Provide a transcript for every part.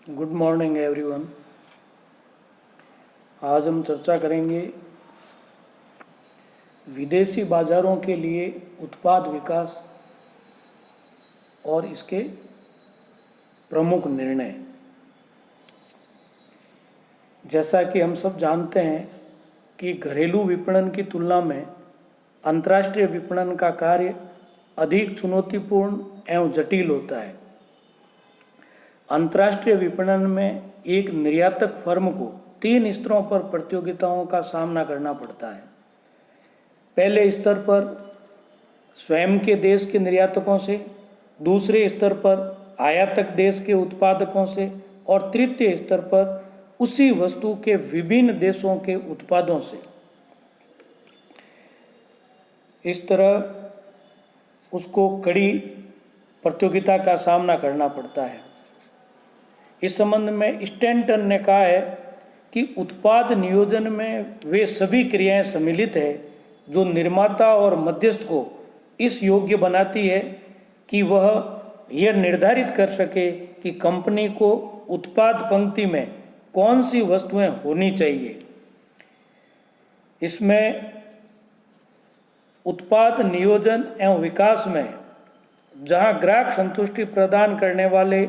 Good morning everyone. आज हम चर्चा करेंगे विदेशी बाजारों के लिए उत्पाद विकास और इसके प्रमुख निर्णय। जैसा कि हम सब जानते हैं कि घरेलू विपणन की तुलना में अंतर्राष्ट्रीय विपणन का कार्य अधिक चुनौतीपूर्ण एवं जटिल होता है। अंतर्राष्ट्रीय विपणन में एक निर्यातक फर्म को 3 स्तरों पर प्रतियोगिताओं का सामना करना पड़ता है। पहले स्तर पर स्वयं के देश के निर्यातकों से, दूसरे स्तर पर आयातक देश के उत्पादकों से और तृतीय स्तर पर उसी वस्तु के विभिन्न देशों के उत्पादों से। इस तरह उसको कड़ी प्रतियोगिता का सामना करना पड़ता है। इस संबंध में स्टैंटन ने कहा है कि उत्पाद नियोजन में वे सभी क्रियाएं सम्मिलित है जो निर्माता और मध्यस्थ को इस योग्य बनाती है कि वह यह निर्धारित कर सके कि कंपनी को उत्पाद पंक्ति में कौन सी वस्तुएं होनी चाहिए। इसमें उत्पाद नियोजन एवं विकास में जहां ग्राहक संतुष्टि प्रदान करने वाले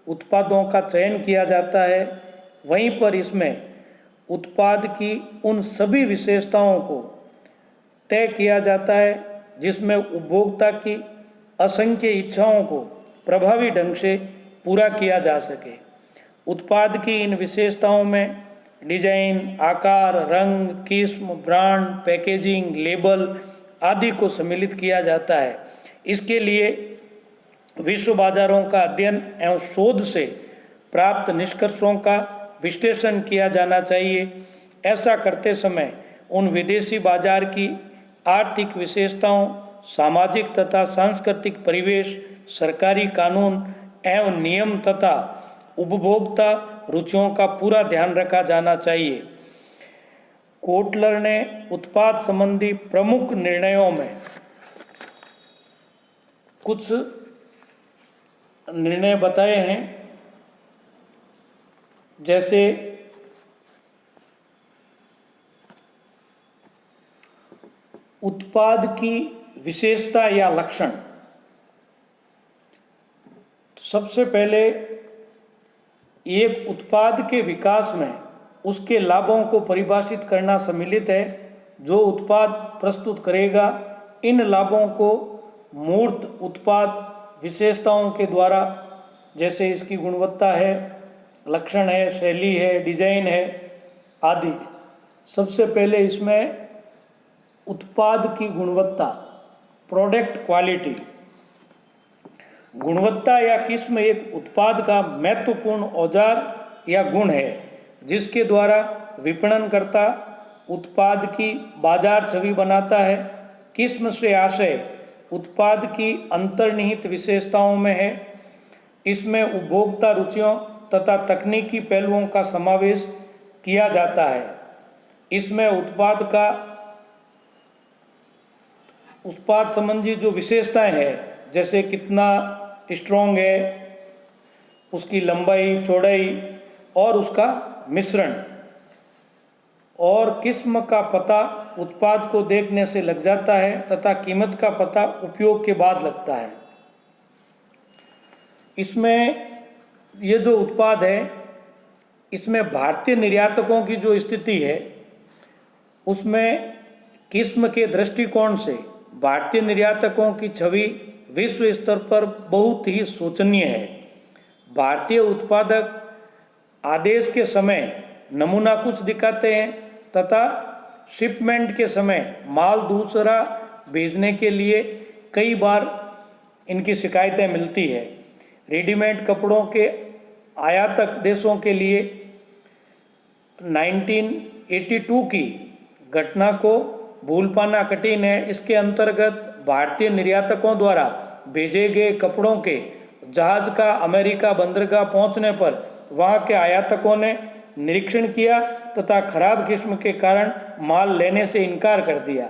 उत्पादों का चयन किया जाता है, वहीं पर इसमें उत्पाद की उन सभी विशेषताओं को तय किया जाता है जिसमें उपभोक्ता की असंख्य इच्छाओं को प्रभावी ढंग से पूरा किया जा सके। उत्पाद की इन विशेषताओं में डिजाइन, आकार, रंग, किस्म, ब्रांड, पैकेजिंग, लेबल आदि को सम्मिलित किया जाता है। इसके लिए विश्व बाजारों का अध्ययन एवं शोध से प्राप्त निष्कर्षों का विश्लेषण किया जाना चाहिए। ऐसा करते समय उन विदेशी बाजार की आर्थिक विशेषताओं, सामाजिक तथा सांस्कृतिक परिवेश, सरकारी कानून एवं नियम तथा उपभोक्ता रुचियों का पूरा ध्यान रखा जाना चाहिए। कोटलर ने उत्पाद संबंधी प्रमुख निर्णयों में कुछ निर्णय बताए हैं, जैसे उत्पाद की विशेषता या लक्षण। तो सबसे पहले एक उत्पाद के विकास में उसके लाभों को परिभाषित करना सम्मिलित है। जो उत्पाद प्रस्तुत करेगा, इन लाभों को मूर्त उत्पाद विशेषताओं के द्वारा, जैसे इसकी गुणवत्ता है, लक्षण है, शैली है, डिजाइन है आदि। सबसे पहले इसमें उत्पाद की गुणवत्ता, प्रोडक्ट क्वालिटी। गुणवत्ता या किस्म एक उत्पाद का महत्वपूर्ण औजार या गुण है जिसके द्वारा विपणनकर्ता उत्पाद की बाजार छवि बनाता है। किस्म से आशय उत्पाद की अंतर्निहित विशेषताओं में है। इसमें उपभोक्ता रुचियों तथा तकनीकी पहलुओं का समावेश किया जाता है। इसमें उत्पाद संबंधी जो विशेषताएं हैं, जैसे कितना स्ट्रॉन्ग है, उसकी लंबाई, चौड़ाई और उसका मिश्रण और किस्म का पता उत्पाद को देखने से लग जाता है तथा कीमत का पता उपयोग के बाद लगता है। इसमें ये जो उत्पाद है, इसमें भारतीय निर्यातकों की जो स्थिति है, उसमें किस्म के दृष्टिकोण से भारतीय निर्यातकों की छवि विश्व स्तर पर बहुत ही शोचनीय है। भारतीय उत्पादक आदेश के समय नमूना कुछ दिखाते हैं तथा शिपमेंट के समय माल दूसरा भेजने के लिए कई बार इनकी शिकायतें मिलती है। रेडीमेड कपड़ों के आयातक देशों के लिए 1982 की घटना को भूल पाना कठिन है। इसके अंतर्गत भारतीय निर्यातकों द्वारा भेजे गए कपड़ों के जहाज का अमेरिका बंदरगाह पहुंचने पर वहां के आयातकों ने निरीक्षण किया तथा खराब किस्म के कारण माल लेने से इनकार कर दिया।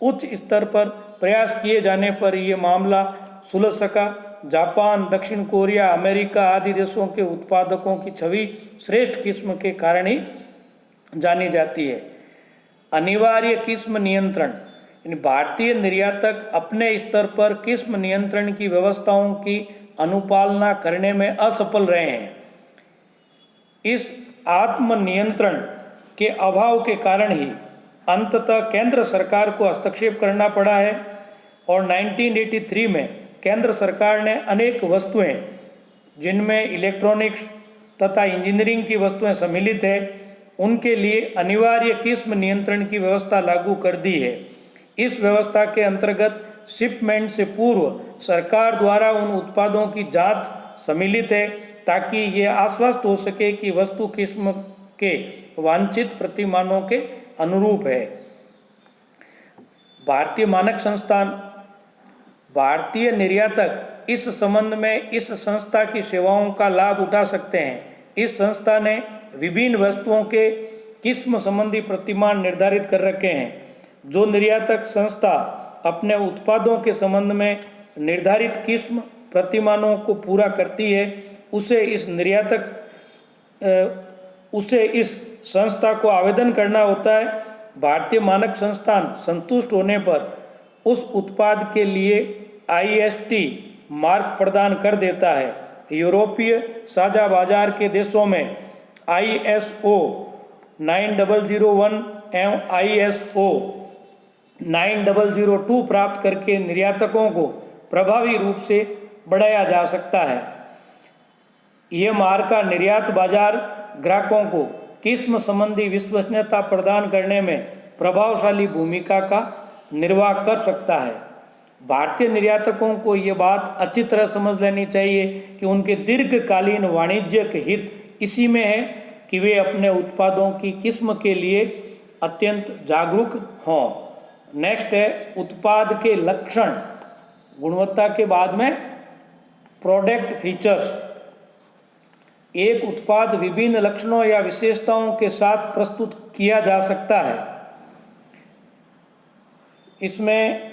उच्च स्तर पर प्रयास किए जाने पर यह मामला सुलझ सका जापान, दक्षिण कोरिया, अमेरिका आदि देशों के उत्पादकों की छवि श्रेष्ठ किस्म के कारण ही जानी जाती है। अनिवार्य किस्म नियंत्रण, भारतीय निर्यातक अपने स्तर पर किस्म नियंत्रण की व्यवस्थाओं की अनुपालना करने में असफल रहे हैं। इस आत्मनियंत्रण के अभाव के कारण ही अंततः केंद्र सरकार को हस्तक्षेप करना पड़ा है और 1983 में केंद्र सरकार ने अनेक वस्तुएं, जिनमें इलेक्ट्रॉनिक्स तथा इंजीनियरिंग की वस्तुएं सम्मिलित है, उनके लिए अनिवार्य किस्म नियंत्रण की व्यवस्था लागू कर दी है। इस व्यवस्था के अंतर्गत शिपमेंट से पूर्व सरकार द्वारा उन उत्पादों की जांच सम्मिलित है ताकि ये आश्वस्त हो सके कि वस्तु किस्म के वांछित प्रतिमानों के अनुरूप है। भारतीय मानक संस्थान, भारतीय निर्यातक इस संबंध में इस संस्था की सेवाओं का लाभ उठा सकते हैं। इस संस्था ने विभिन्न वस्तुओं के किस्म संबंधी प्रतिमान निर्धारित कर रखे हैं। जो निर्यातक संस्था अपने उत्पादों के संबंध में निर्धारित किस्म प्रतिमानों को पूरा करती है, उसे इस संस्था को आवेदन करना होता है। भारतीय मानक संस्थान संतुष्ट होने पर उस उत्पाद के लिए IST मार्क प्रदान कर देता है। यूरोपीय साझा बाजार के देशों में ISO 9001 एवं ISO 9002 प्राप्त करके निर्यातकों को प्रभावी रूप से बढ़ाया जा सकता है। यह मार्क का निर्यात बाजार ग्राहकों को किस्म संबंधी विश्वसनीयता प्रदान करने में प्रभावशाली भूमिका का निर्वाह कर सकता है। भारतीय निर्यातकों को ये बात अच्छी तरह समझ लेनी चाहिए कि उनके दीर्घकालीन वाणिज्यिक हित इसी में है कि वे अपने उत्पादों की किस्म के लिए अत्यंत जागरूक हों। नेक्स्ट है उत्पाद के लक्षण। गुणवत्ता के बाद में प्रोडक्ट फीचर्स। एक उत्पाद विभिन्न लक्षणों या विशेषताओं के साथ प्रस्तुत किया जा सकता है। इसमें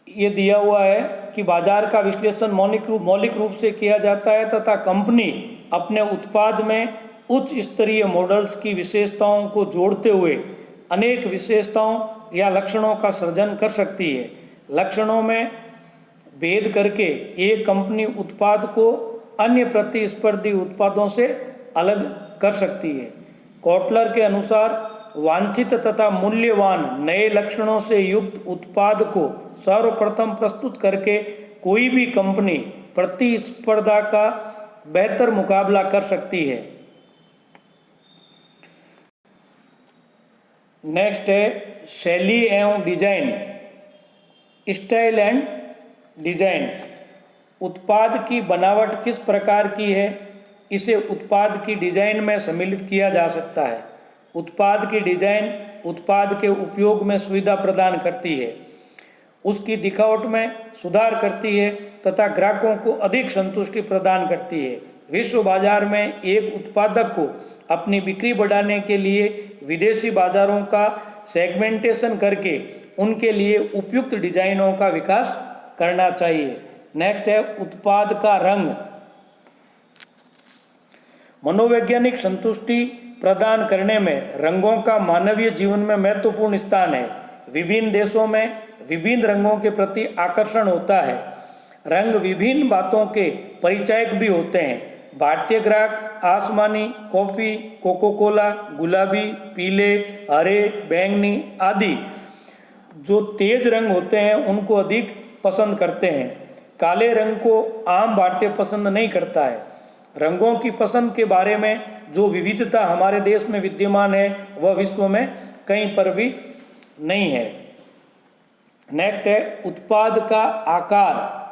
ये दिया हुआ है कि बाजार का विश्लेषण मौलिक रूप से किया जाता है तथा कंपनी अपने उत्पाद में उच्च स्तरीय मॉडल्स की विशेषताओं को जोड़ते हुए अनेक विशेषताओं या लक्षणों का सृजन कर सकती है। लक्षणों में भेद करके एक कंपनी उत्पाद को अन्य प्रतिस्पर्धी उत्पादों से अलग कर सकती है। कोटलर के अनुसार वांछित तथा मूल्यवान नए लक्षणों से युक्त उत्पाद को सर्वप्रथम प्रस्तुत करके कोई भी कंपनी प्रतिस्पर्धा का बेहतर मुकाबला कर सकती है। नेक्स्ट है शैली एवं डिजाइन, स्टाइल एंड डिजाइन। उत्पाद की बनावट किस प्रकार की है, इसे उत्पाद की डिजाइन में सम्मिलित किया जा सकता है। उत्पाद की डिजाइन उत्पाद के उपयोग में सुविधा प्रदान करती है, उसकी दिखावट में सुधार करती है तथा ग्राहकों को अधिक संतुष्टि प्रदान करती है। विश्व बाजार में एक उत्पादक को अपनी बिक्री बढ़ाने के लिए विदेशी बाजारों का सेगमेंटेशन करके उनके लिए उपयुक्त डिजाइनों का विकास करना चाहिए। नेक्स्ट है उत्पाद का रंग। मनोवैज्ञानिक संतुष्टि प्रदान करने में रंगों का मानवीय जीवन में महत्वपूर्ण स्थान है। विभिन्न देशों में विभिन्न रंगों के प्रति आकर्षण होता है। रंग विभिन्न बातों के परिचायक भी होते हैं। भारतीय ग्राहक आसमानी, कॉफ़ी, कोको कोला, गुलाबी, पीले, हरे, बैंगनी आदि जो तेज रंग होते हैं उनको अधिक पसंद करते हैं। काले रंग को आम भारतीय पसंद नहीं करता है। रंगों की पसंद के बारे में जो विविधता हमारे देश में विद्यमान है वह विश्व में कहीं पर भी नहीं है। नेक्स्ट है उत्पाद का आकार।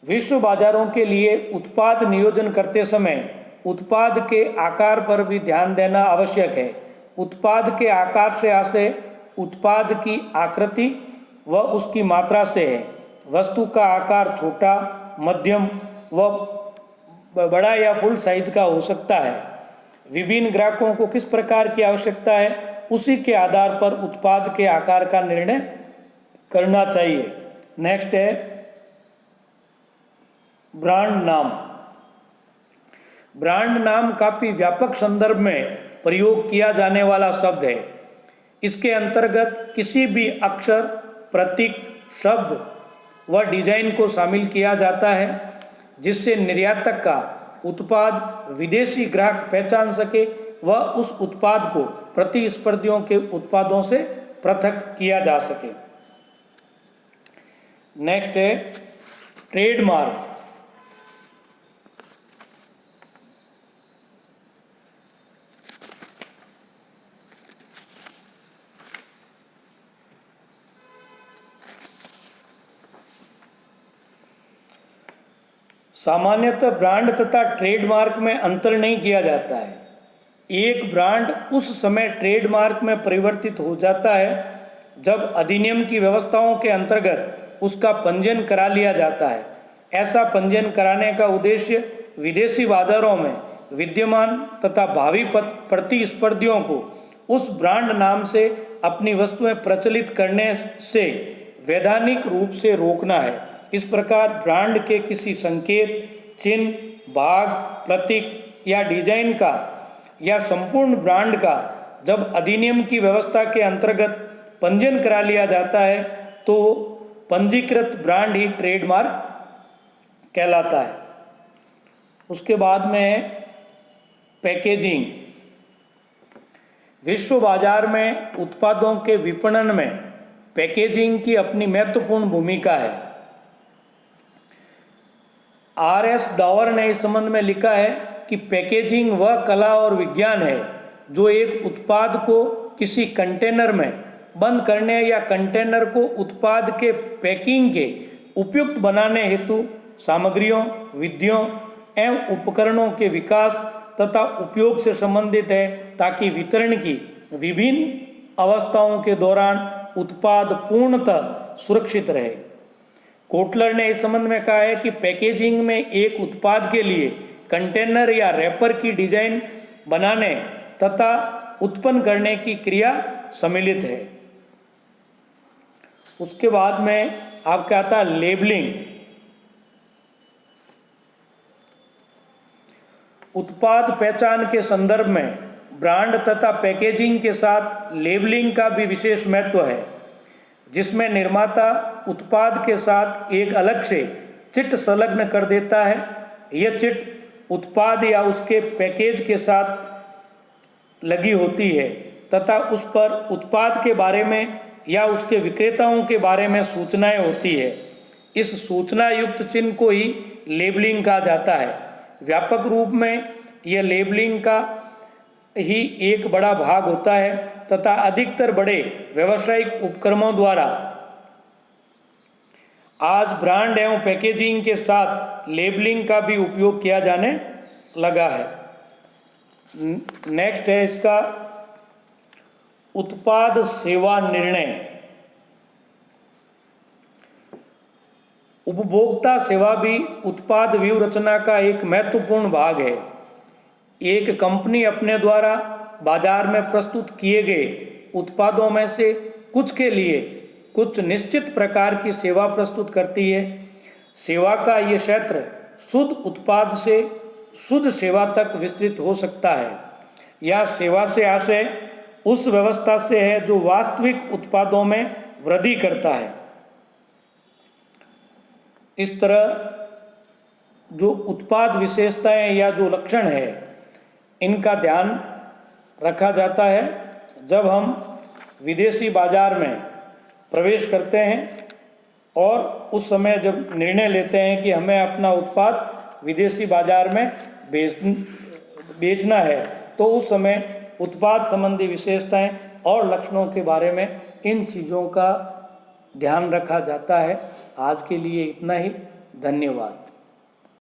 विश्व बाजारों के लिए उत्पाद नियोजन करते समय उत्पाद के आकार पर भी ध्यान देना आवश्यक है। उत्पाद के आकार से आशय उत्पाद की आकृति व उसकी मात्रा से है। वस्तु का आकार छोटा, मध्यम व बड़ा या फुल साइज का हो सकता है। विभिन्न ग्राहकों को किस प्रकार की आवश्यकता है उसी के आधार पर उत्पाद के आकार का निर्णय करना चाहिए। नेक्स्ट है ब्रांड नाम। ब्रांड नाम काफ़ी व्यापक संदर्भ में प्रयोग किया जाने वाला शब्द है। इसके अंतर्गत किसी भी अक्षर, प्रतीक, शब्द व डिजाइन को शामिल किया जाता है जिससे निर्यातक का उत्पाद विदेशी ग्राहक पहचान सके व उस उत्पाद को प्रतिस्पर्धियों के उत्पादों से पृथक किया जा सके। नेक्स्ट है ट्रेडमार्क। सामान्यतः ब्रांड तथा ट्रेडमार्क में अंतर नहीं किया जाता है। एक ब्रांड उस समय ट्रेडमार्क में परिवर्तित हो जाता है जब अधिनियम की व्यवस्थाओं के अंतर्गत उसका पंजीयन करा लिया जाता है। ऐसा पंजीयन कराने का उद्देश्य विदेशी बाजारों में विद्यमान तथा भावी प्रतिस्पर्धियों को उस ब्रांड नाम से अपनी वस्तुएं प्रचलित करने से वैधानिक रूप से रोकना है। इस प्रकार ब्रांड के किसी संकेत, चिन्ह, भाग, प्रतीक या डिजाइन का या संपूर्ण ब्रांड का जब अधिनियम की व्यवस्था के अंतर्गत पंजीयन करा लिया जाता है तो पंजीकृत ब्रांड ही ट्रेडमार्क कहलाता है। उसके बाद में पैकेजिंग। विश्व बाजार में उत्पादों के विपणन में पैकेजिंग की अपनी महत्वपूर्ण भूमिका है। R.S. डावर ने इस संबंध में लिखा है कि पैकेजिंग वह कला और विज्ञान है जो एक उत्पाद को किसी कंटेनर में बंद करने या कंटेनर को उत्पाद के पैकिंग के उपयुक्त बनाने हेतु सामग्रियों, विधियों एवं उपकरणों के विकास तथा उपयोग से संबंधित है ताकि वितरण की विभिन्न अवस्थाओं के दौरान उत्पाद पूर्णतः सुरक्षित रहे। कोटलर ने इस संबंध में कहा है कि पैकेजिंग में एक उत्पाद के लिए कंटेनर या रैपर की डिजाइन बनाने तथा उत्पन्न करने की क्रिया सम्मिलित है। उसके बाद में आपका आता है लेबलिंग। उत्पाद पहचान के संदर्भ में ब्रांड तथा पैकेजिंग के साथ लेबलिंग का भी विशेष महत्व है, जिसमें निर्माता उत्पाद के साथ एक अलग से चिट संलग्न कर देता है। यह चिट उत्पाद या उसके पैकेज के साथ लगी होती है तथा उस पर उत्पाद के बारे में या उसके विक्रेताओं के बारे में सूचनाएं होती है। इस सूचना युक्त चिन्ह को ही लेबलिंग कहा जाता है। व्यापक रूप में यह लेबलिंग का ही एक बड़ा भाग होता है तथा अधिकतर बड़े व्यावसायिक उपक्रमों द्वारा आज ब्रांड एवं पैकेजिंग के साथ लेबलिंग का भी उपयोग किया जाने लगा है। नेक्स्ट है इसका उत्पाद सेवा निर्णय। उपभोक्ता सेवा भी उत्पाद व्यूहरचना का एक महत्वपूर्ण भाग है। एक कंपनी अपने द्वारा बाजार में प्रस्तुत किए गए उत्पादों में से कुछ के लिए कुछ निश्चित प्रकार की सेवा प्रस्तुत करती है। सेवा का ये क्षेत्र शुद्ध उत्पाद से शुद्ध सेवा तक विस्तृत हो सकता है या सेवा से आशय उस व्यवस्था से है जो वास्तविक उत्पादों में वृद्धि करता है। इस तरह जो उत्पाद विशेषताएं या जो लक्षण है इनका ध्यान रखा जाता है जब हम विदेशी बाजार में प्रवेश करते हैं और उस समय जब निर्णय लेते हैं कि हमें अपना उत्पाद विदेशी बाजार में बेचना है तो उस समय उत्पाद संबंधी विशेषताएं और लक्षणों के बारे में इन चीज़ों का ध्यान रखा जाता है। आज के लिए इतना ही। धन्यवाद।